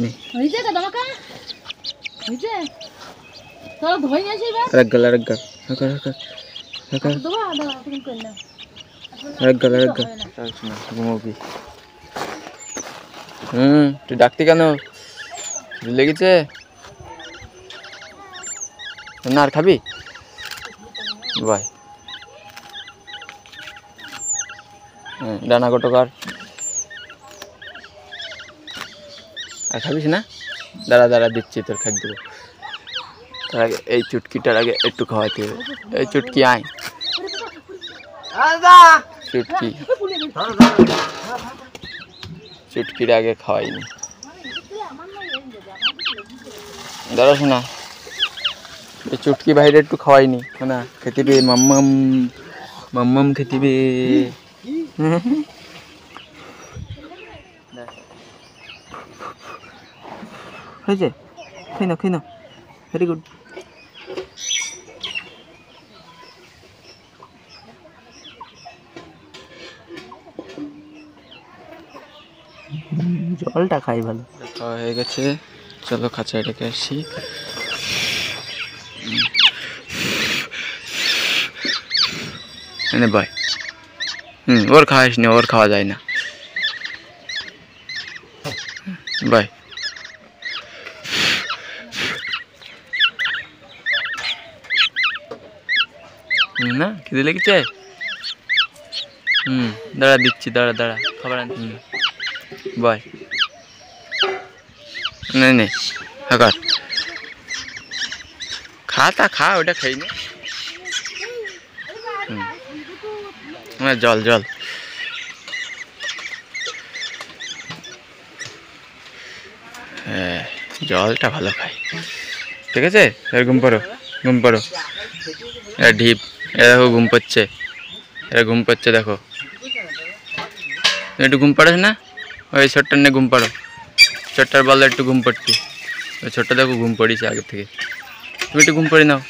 নে হইছে তো দমকা হইছে তো ধই না সেইবা রাখ গলা রাখ গা রাখ দবা দাও তুমি কই না রাখ গলা চল শোনা ঘুমাবি তুই ডাকতি কেন লেগেছে না আর খাবি বাই ডানা গোটকার আর খাবিস না দাঁড়া দাঁড়া দিচ্ছি তোর খাদ্য তার আগে এই চুটকিটার আগে একটু খাওয়াতে হবে এই চুটকি আয় চুটকি চুটকির আগে খাওয়াইনি দাঁড়া শোনা এই চুটকি বাইরে একটু খাওয়াইনি শোনা খেতে বে মাম্মাম মাম্মাম খেতে বে হয়েছে খাই না ভেরি গুড জলটা খাই ভালো খাওয়া হয়ে গেছে চলো খাঁচায় রেখে আসি বাই ওর খাওয়াইস না ওর খাওয়া যায় না বাই না খিদে লেগেছে দাঁড়া দিচ্ছি দাঁড়া খাবার আনছি বাই নে হাকার খা ওটা খাই না জল হ্যাঁ জলটা ভালো খাই ঠিক আছে এর ঘুম পাড়ো এরা ঢিপ এরা দেখো ঘুম পাচ্ছে দেখো একটু ঘুম পাড়াস না ওই ছোট্টার নিয়ে ঘুম পাড়ো ছোট্টার বললে একটু ঘুম পাড়তি ওই ছোট্টা দেখো ঘুম পড়িছে আগে থেকে তুমি একটু ঘুম পাড়ি নাও